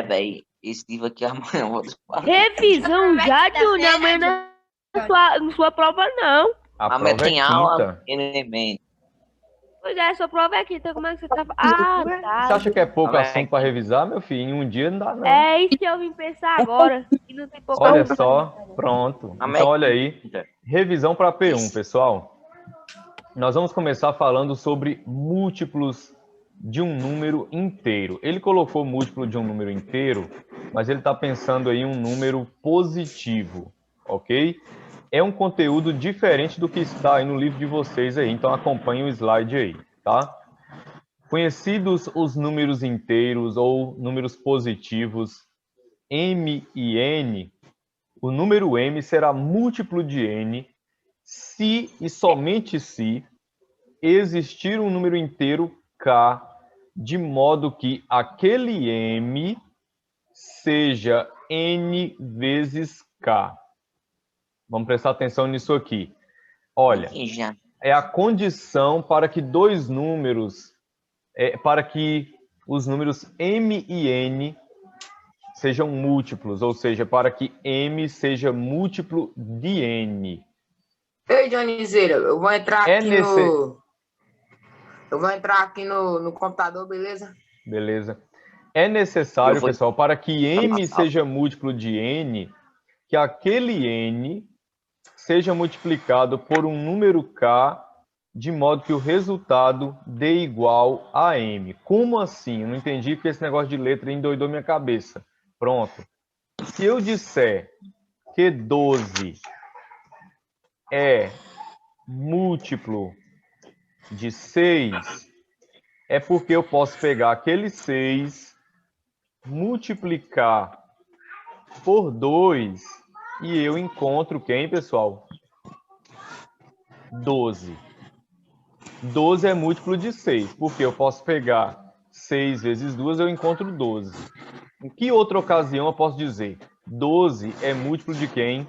velho. Esse livro aqui amanhã eu vou fazer. Revisão já, Júnior, amanhã na sua prova, não. A Amanhã prova é tem aula, quinta. elemento. Pois é, sua prova é aqui, então como é que você tá... Ué, tá. você acha que é pouco Amanhã assunto para revisar, meu filho? Em um dia não dá, não. É isso que eu vim pensar agora. E não tem pouco Olha assunto. só, pronto. Amanhã Então, é olha aí. quinta. Revisão para P1, Isso. pessoal. Nós vamos começar falando sobre múltiplos de um número inteiro. Ele colocou múltiplo de um número inteiro, mas ele está pensando aí em um número positivo, ok? É um conteúdo diferente do que está aí no livro de vocês aí, então acompanhe o slide aí, tá? Conhecidos os números inteiros ou números positivos m e n, o número m será múltiplo de n se e somente se existir um número inteiro k, de modo que aquele m seja n vezes k. Vamos prestar atenção nisso aqui. Olha, Já. é a condição para que dois números, para que os números m e n sejam múltiplos, ou seja, para que m seja múltiplo de n. Ei, Dionizeira, eu vou entrar É aqui nesse... Eu vou entrar aqui no computador, beleza? Beleza. É necessário, pessoal, para que m Passar. seja múltiplo de n, que aquele n seja multiplicado por um número k, de modo que o resultado dê igual a m. Como assim? Eu não entendi porque esse negócio de letra endoidou minha cabeça. Pronto. Se eu disser que 12 é múltiplo de 6, é porque eu posso pegar aquele 6, multiplicar por 2 e eu encontro quem, pessoal? 12. 12 é múltiplo de 6, porque eu posso pegar 6 vezes 2, eu encontro 12. Em que outra ocasião eu posso dizer? 12 é múltiplo de quem?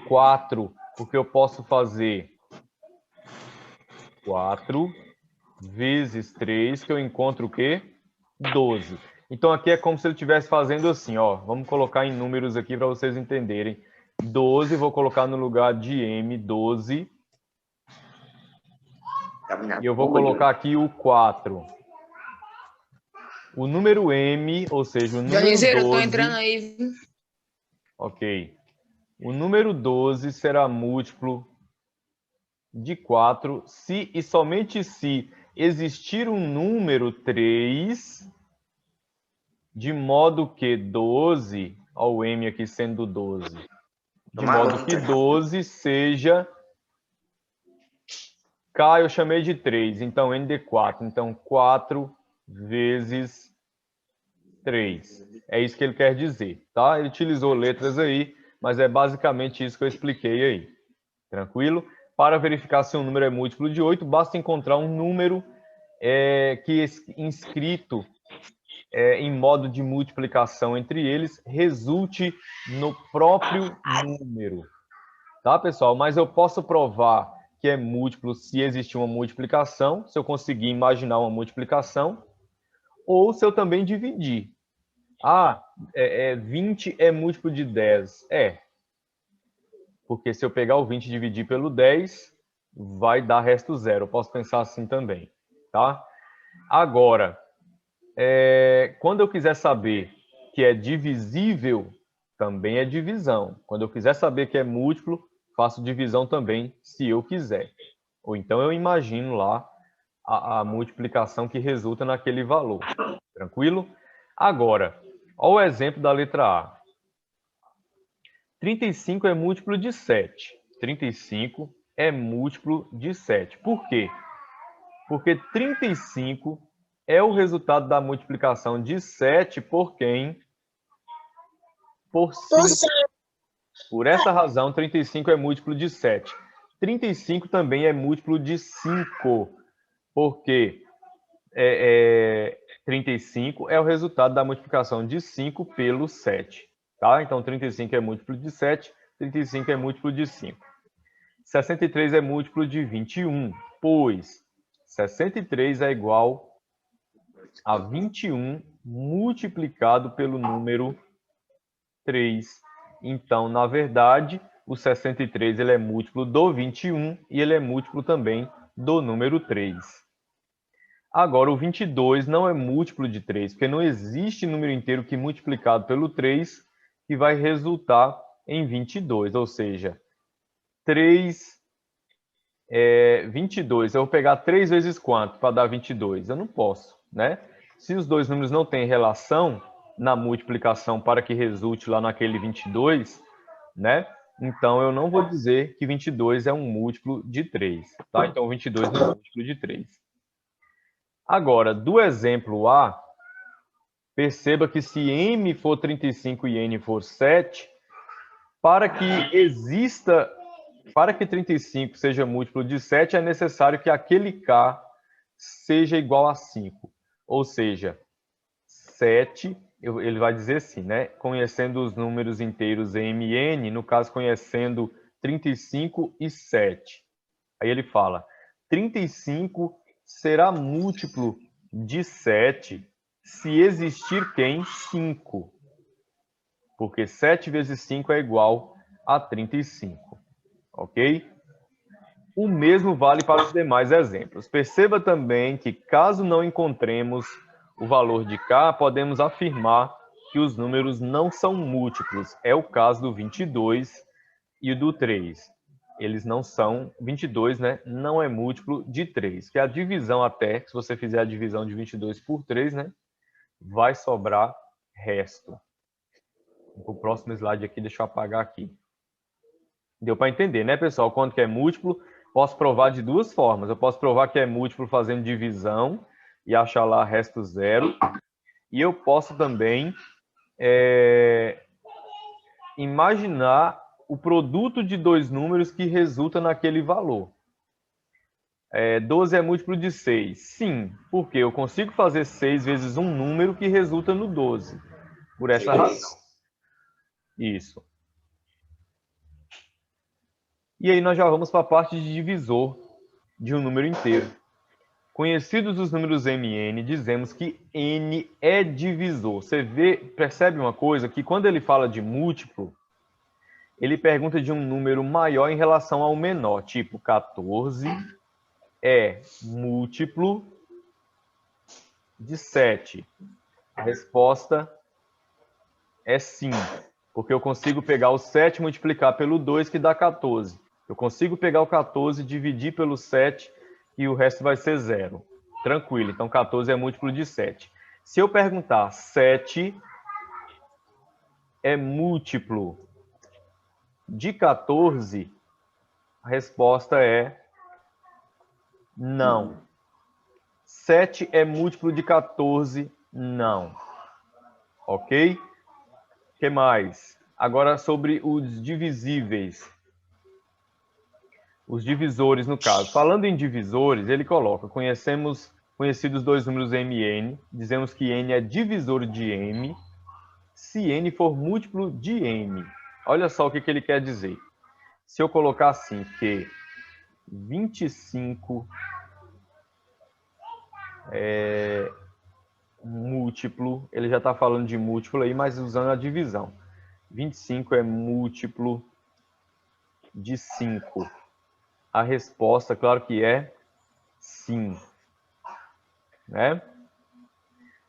4, porque eu posso fazer 4 vezes 3, que eu encontro o quê? 12. Então aqui é como se ele estivesse fazendo assim, ó. Vamos colocar em números aqui para vocês entenderem. 12, vou colocar no lugar de m, 12. E eu vou colocar aqui o 4. O número m, ou seja, o número Dionizeira, eu tô 12... entrando aí. Ok. O número 12 será múltiplo de 4 se e somente se existir um número 3, de modo que 12, ó, o m aqui sendo 12, de modo que 12 seja k, eu chamei de 3, então n de 4, então 4 vezes 3. É isso que ele quer dizer, tá? Ele utilizou letras aí, mas é basicamente isso que eu expliquei aí. Tranquilo? Para verificar se um número é múltiplo de 8, basta encontrar um número que inscrito em modo de multiplicação entre eles resulte no próprio número. Tá, pessoal? Mas eu posso provar que é múltiplo se existir uma multiplicação, se eu conseguir imaginar uma multiplicação, ou se eu também dividir. 20 é múltiplo de 10. Porque se eu pegar o 20 e dividir pelo 10, vai dar resto zero. Eu posso pensar assim também, tá? Agora, quando eu quiser saber que é divisível, também é divisão. Quando eu quiser saber que é múltiplo, faço divisão também, se eu quiser. Ou então eu imagino lá a multiplicação que resulta naquele valor. Tranquilo? Agora, olha o exemplo da letra A. 35 é múltiplo de 7. 35 é múltiplo de 7. Por quê? Porque 35 é o resultado da multiplicação de 7 por quem? Por 5. Por essa razão, 35 é múltiplo de 7. 35 também é múltiplo de 5, porque 35 é o resultado da multiplicação de 5 pelo 7. Tá? Então, 35 é múltiplo de 7, 35 é múltiplo de 5. 63 é múltiplo de 21, pois 63 é igual a 21 multiplicado pelo número 3. Então, na verdade, o 63 ele é múltiplo do 21 e ele é múltiplo também do número 3. Agora, o 22 não é múltiplo de 3, porque não existe número inteiro que multiplicado pelo 3 que vai resultar em 22, ou seja, 22. Eu vou pegar 3 vezes quanto para dar 22? Eu não posso, né? Se os dois números não têm relação na multiplicação para que resulte lá naquele 22, né? Então, eu não vou dizer que 22 é um múltiplo de 3, tá? Então, 22 não é múltiplo de 3. Agora, do exemplo A, perceba que se M for 35 e N for 7, para que 35 seja múltiplo de 7, é necessário que aquele K seja igual a 5. Ou seja, 7, ele vai dizer assim, né? Conhecendo os números inteiros M e N, no caso, conhecendo 35 e 7. Aí ele fala, 35 será múltiplo de 7 se existir quem? 5. Porque 7 vezes 5 é igual a 35. Ok? O mesmo vale para os demais exemplos. Perceba também que, caso não encontremos o valor de K, podemos afirmar que os números não são múltiplos. É o caso do 22 e do 3. Eles não são, 22, né? Não é múltiplo de 3. Que a divisão até, se você fizer a divisão de 22 por 3, né? Vai sobrar resto. O próximo slide aqui, deixa eu apagar aqui. Deu para entender, né, pessoal? Quanto que é múltiplo? Posso provar de duas formas. Eu posso provar que é múltiplo fazendo divisão e achar lá resto zero. E eu posso também imaginar o produto de dois números que resulta naquele valor. 12 é múltiplo de 6. Sim, porque eu consigo fazer 6 vezes um número que resulta no 12. Por essa razão. Isso. E aí nós já vamos para a parte de divisor de um número inteiro. Conhecidos os números m e n, dizemos que n é divisor. Você percebe uma coisa? Que quando ele fala de múltiplo, ele pergunta de um número maior em relação ao menor. Tipo, 14 é múltiplo de 7. A resposta é sim. Porque eu consigo pegar o 7 e multiplicar pelo 2, que dá 14. Eu consigo pegar o 14, dividir pelo 7, e o resto vai ser 0. Tranquilo, então 14 é múltiplo de 7. Se eu perguntar 7 é múltiplo de 14, a resposta é não. 7 é múltiplo de 14, não. Ok? O que mais? Agora sobre os divisíveis. Os divisores, no caso. Falando em divisores, ele coloca, conhecidos dois números m e n, dizemos que n é divisor de m, se n for múltiplo de m. Olha só o que ele quer dizer. Se eu colocar assim, que 25 é múltiplo, ele já está falando de múltiplo aí, mas usando a divisão. 25 é múltiplo de 5. A resposta, claro que é sim. Né?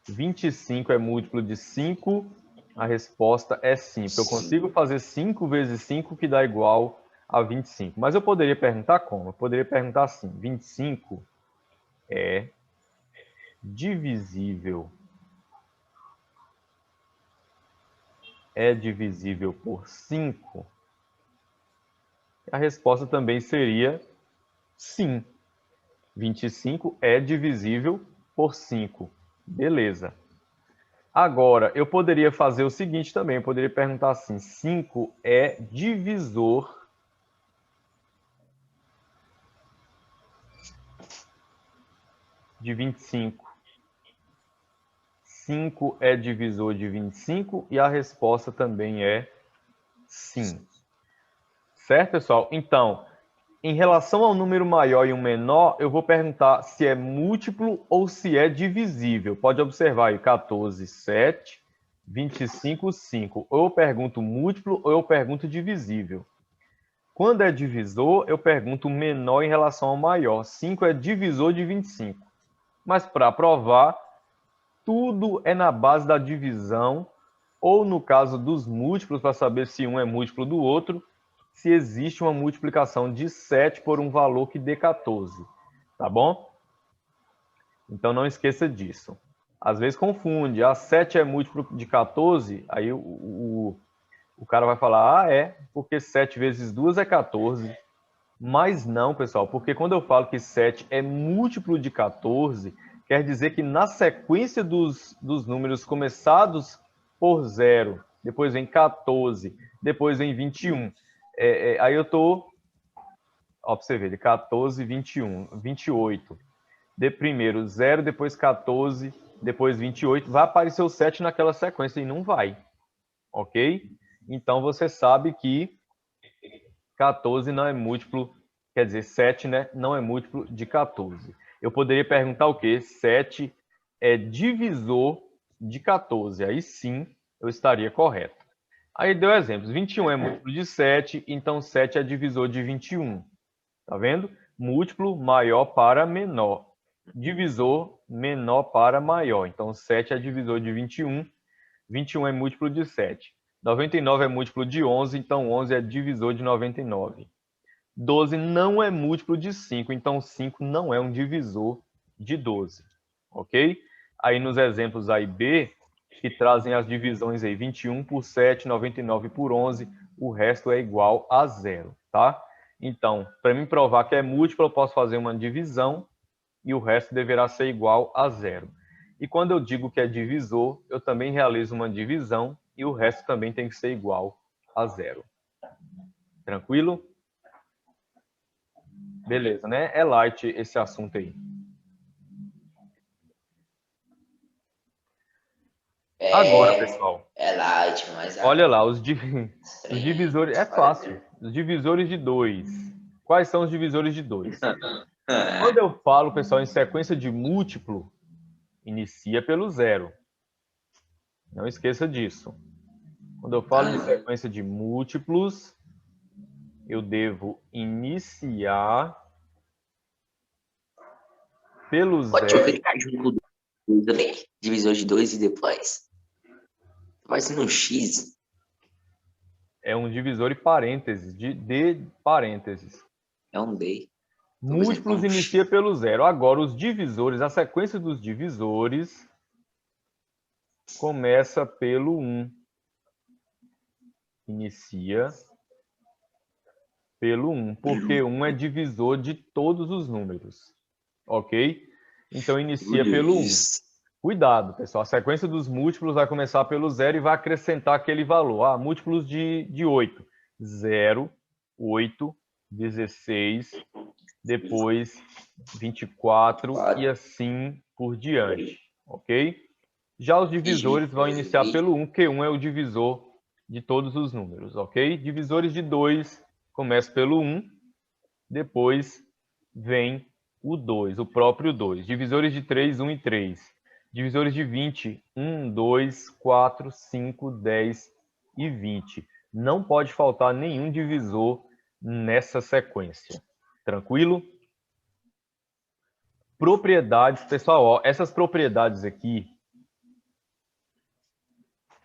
25 é múltiplo de 5. A resposta é sim. Porque eu consigo fazer 5 vezes 5 que dá igual a 25. Mas eu poderia perguntar como? Eu poderia perguntar assim. 25 é divisível. É divisível por 5? A resposta também seria sim. 25 é divisível por 5. Beleza. Agora, eu poderia fazer o seguinte também. Eu poderia perguntar assim. 5 é divisor de 25. 5 é divisor de 25 e a resposta também é sim. Certo, pessoal? Então, em relação ao número maior e um menor, eu vou perguntar se é múltiplo ou se é divisível. Pode observar aí, 14, 7, 25, 5. Ou eu pergunto múltiplo ou eu pergunto divisível. Quando é divisor, eu pergunto menor em relação ao maior. 5 é divisor de 25. Mas para provar, tudo é na base da divisão, ou no caso dos múltiplos, para saber se um é múltiplo do outro, se existe uma multiplicação de 7 por um valor que dê 14. Tá bom? Então não esqueça disso. Às vezes confunde. 7 é múltiplo de 14, aí o cara vai falar, porque 7 vezes 2 é 14. Mas não, pessoal, porque quando eu falo que 7 é múltiplo de 14, quer dizer que na sequência dos números começados por 0, depois vem 14, depois vem 21. Aí eu estou, ó, para você ver, de 14, 21, 28. De primeiro 0, depois 14, depois 28. Vai aparecer o 7 naquela sequência e não vai. Ok? Então você sabe que 14 não é múltiplo, quer dizer, 7, né, não é múltiplo de 14. Eu poderia perguntar o quê? 7 é divisor de 14. Aí sim eu estaria correto. Aí deu exemplos. 21 é múltiplo de 7, então 7 é divisor de 21. Tá vendo? Múltiplo maior para menor. Divisor menor para maior. Então 7 é divisor de 21. 21 é múltiplo de 7. 99 é múltiplo de 11, então 11 é divisor de 99. 12 não é múltiplo de 5, então 5 não é um divisor de 12. Ok? Aí nos exemplos A e B, que trazem as divisões aí, 21 por 7, 99 por 11, o resto é igual a 0, tá? Então, para mim provar que é múltiplo, eu posso fazer uma divisão e o resto deverá ser igual a 0. E quando eu digo que é divisor, eu também realizo uma divisão e o resto também tem que ser igual a 0. Tranquilo? Beleza, né? É light esse assunto aí. Agora, pessoal. É light, mas... Olha lá, os divisores... É fácil. Os divisores de 2. Quais são os divisores de 2? Quando eu falo, pessoal, em sequência de múltiplo, inicia pelo 0. Não esqueça disso. Quando eu falo em sequência de múltiplos, eu devo iniciar pelo 0. Pode clicar junto com o 2 também. Divisor de 2 e depois. Vai ser no X. É um divisor e parênteses, de parênteses. É um D. Múltiplos inicia pelo 0. Agora, os divisores, a sequência dos divisores começa pelo 1. Inicia pelo 1, porque 1 é divisor de todos os números. Ok? Então, inicia pelo 1. Cuidado, pessoal. A sequência dos múltiplos vai começar pelo 0 e vai acrescentar aquele valor. Múltiplos de 8. 0, 8, 16, depois 24 e assim por diante. Ok? Já os divisores vão iniciar pelo 1, que 1 é o divisor de todos os números. Ok? Divisores de 2 começam pelo 1, depois vem o 2, o próprio 2. Divisores de 3, 1 e 3. Divisores de 20, 1, 2, 4, 5, 10 e 20. Não pode faltar nenhum divisor nessa sequência. Tranquilo? Propriedades, pessoal, ó, essas propriedades aqui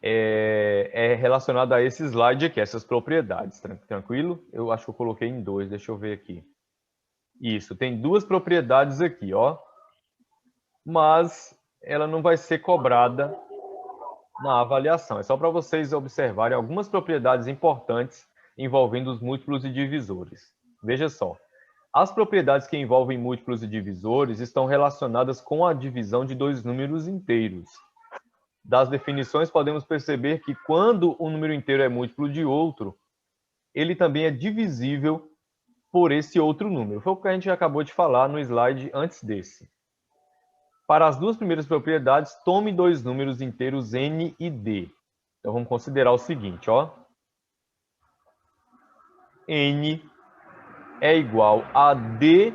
é relacionado a esse slide aqui, essas propriedades, tranquilo? Eu acho que eu coloquei em 2, deixa eu ver aqui. Isso, tem duas propriedades aqui, ó. Mas ela não vai ser cobrada na avaliação. É só para vocês observarem algumas propriedades importantes envolvendo os múltiplos e divisores. Veja só. As propriedades que envolvem múltiplos e divisores estão relacionadas com a divisão de dois números inteiros. Das definições, podemos perceber que quando um número inteiro é múltiplo de outro, ele também é divisível por esse outro número. Foi o que a gente acabou de falar no slide antes desse. Para as duas primeiras propriedades, tome dois números inteiros n e d. Então, vamos considerar o seguinte, ó. N é igual a D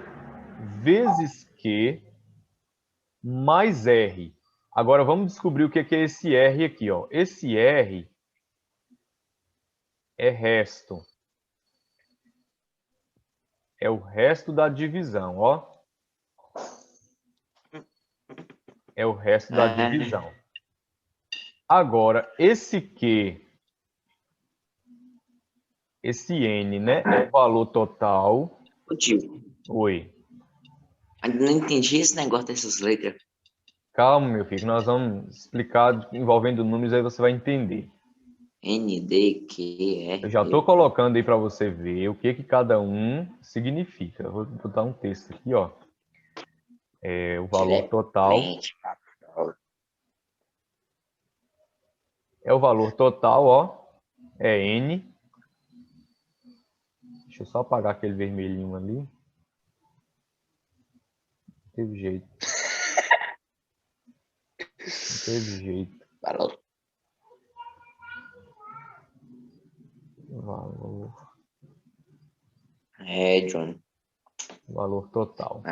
vezes Q mais R. Agora vamos descobrir o que é esse R aqui, ó. Esse R é resto. É o resto da divisão, ó. É o resto da divisão. Agora, esse Q, esse N, né, é o valor total. Ô, tio, Oi. ainda não entendi esse negócio dessas letras. Calma, meu filho, nós vamos explicar envolvendo números, aí você vai entender. N, D, Q, R. Eu já estou colocando aí para você ver o que cada um significa. Eu vou botar um texto aqui, ó. É o valor total. É o valor total, ó. É N. Deixa eu só apagar aquele vermelhinho ali. Não teve jeito. Não teve jeito. Valor. Valor. É, John. Valor total.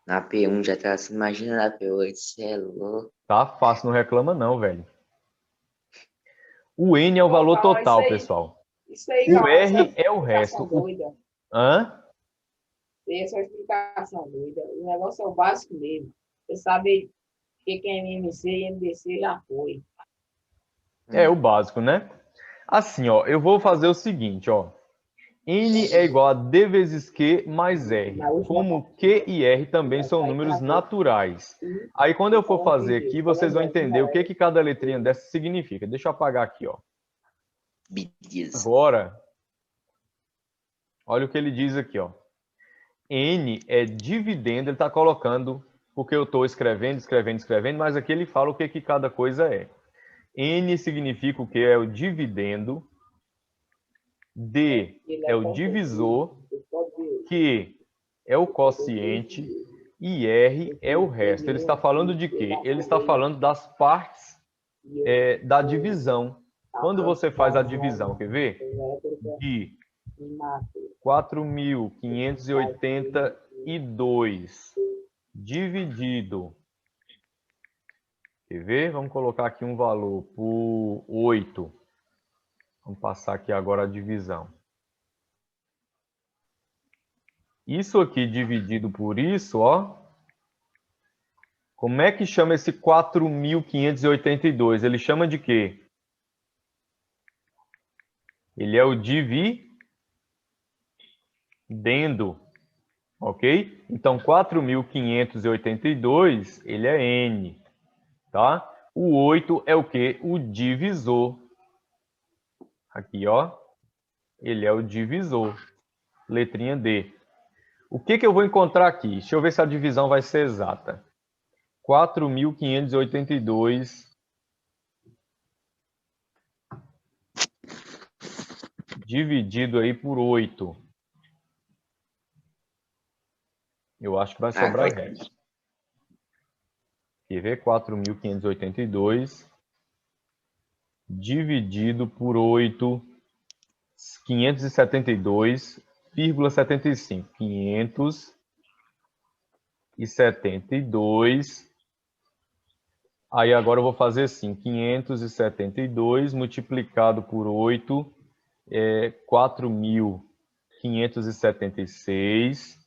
Na P1 já tá assim, imagina na P8, você é louco. Tá fácil, não reclama não, velho. O N é o valor total, pessoal. Isso aí, O R é o resto. Doida. Hã? Essa é uma explicação doida. O negócio é o básico mesmo. Você sabe o que é MMC e MDC já foi. É o básico, né? Assim, ó, eu vou fazer o seguinte, ó. N é igual a D vezes Q mais R. Como Q e R também são números naturais. Aí, quando eu for fazer aqui, vocês vão entender o que cada letrinha dessa significa. Deixa eu apagar aqui, ó. Beleza. Agora, olha o que ele diz aqui, ó. N é dividendo, ele está colocando, porque eu estou escrevendo, mas aqui ele fala o que cada coisa é. N significa o que? É o dividendo. D é o divisor. Q é o quociente. E R é o resto. Ele está falando de quê? Ele está falando das partes da divisão. Quando você faz a divisão, quer ver? De 4.582 dividido, quer ver? Vamos colocar aqui um valor por 8. Vamos passar aqui agora a divisão. Isso aqui dividido por isso, ó. Como é que chama esse 4.582? Ele chama de quê? Ele é o dividendo, ok? Então, 4.582, ele é N, tá? O 8 é o quê? O divisor. Aqui, ó. Ele é o divisor. Letrinha D. O que eu vou encontrar aqui? Deixa eu ver se a divisão vai ser exata. 4.582 dividido aí por 8. Eu acho que vai sobrar resto. Quer ver? 4.582 dividido por 8, 572,75. 572. Aí agora eu vou fazer assim, 572 multiplicado por 8 é 4.576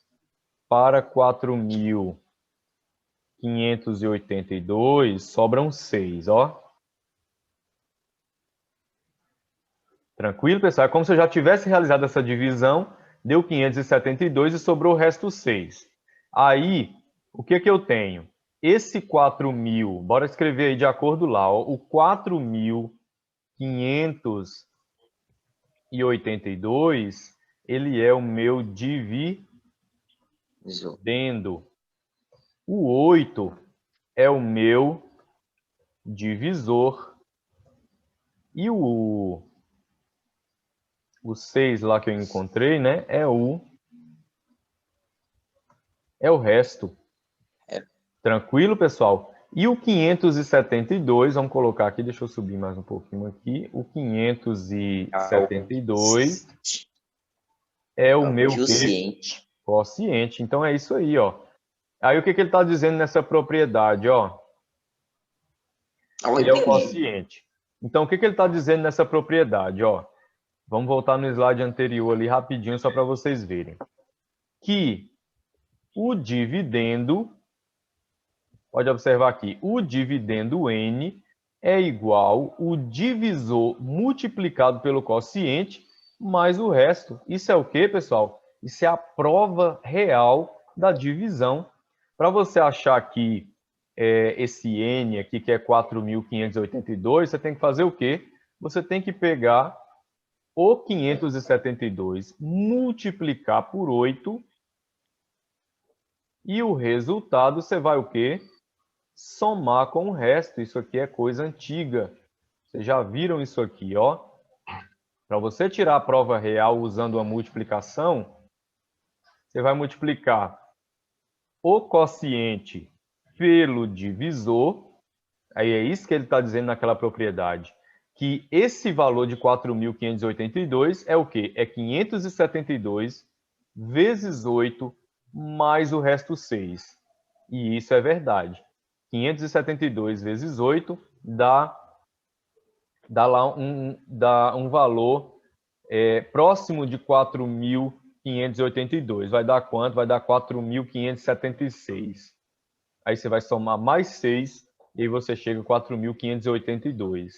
para 4.582 sobram 6, ó. Tranquilo, pessoal? É como se eu já tivesse realizado essa divisão, deu 572 e sobrou o resto 6. Aí, o que eu tenho? Esse 4.000, bora escrever aí de acordo lá, ó, o 4.582, ele é o meu dividendo. O 8 é o meu divisor. E o 6 lá que eu encontrei, né, é o resto. Tranquilo, pessoal? E o 572, vamos colocar aqui, deixa eu subir mais um pouquinho aqui. O 572 é o meu quê? Quociente. Quociente. Então é isso aí, ó. Aí o que ele está dizendo nessa propriedade, ó? Ó, Ele é o entendi. quociente. Então o que ele está dizendo nessa propriedade, ó? Vamos voltar no slide anterior ali rapidinho só para vocês verem. Que o dividendo, pode observar aqui, o dividendo n é igual o divisor multiplicado pelo quociente mais o resto. Isso é o quê, pessoal? Isso é a prova real da divisão. Para você achar que esse n aqui, que é 4.582, você tem que fazer o quê? Você tem que pegar o 572, multiplicar por 8, e o resultado você vai o quê? Somar com o resto. Isso aqui é coisa antiga. Vocês já viram isso aqui, ó? Para você tirar a prova real usando a multiplicação, você vai multiplicar o quociente pelo divisor. Aí é isso que ele está dizendo naquela propriedade. Que esse valor de 4.582 é o quê? É 572 vezes 8 mais o resto 6. E isso é verdade. 572 vezes 8 dá um valor próximo de 4.582. Vai dar quanto? Vai dar 4.576. Aí você vai somar mais 6 e aí você chega a 4.582.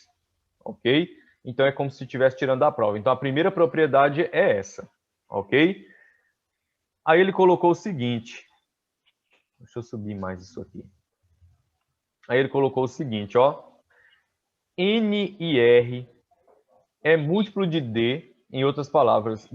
Ok? Então é como se estivesse tirando a prova. Então a primeira propriedade é essa. Ok? Aí ele colocou o seguinte. Deixa eu subir mais isso aqui. Aí ele colocou o seguinte, ó. N e R é múltiplo de D, em outras palavras,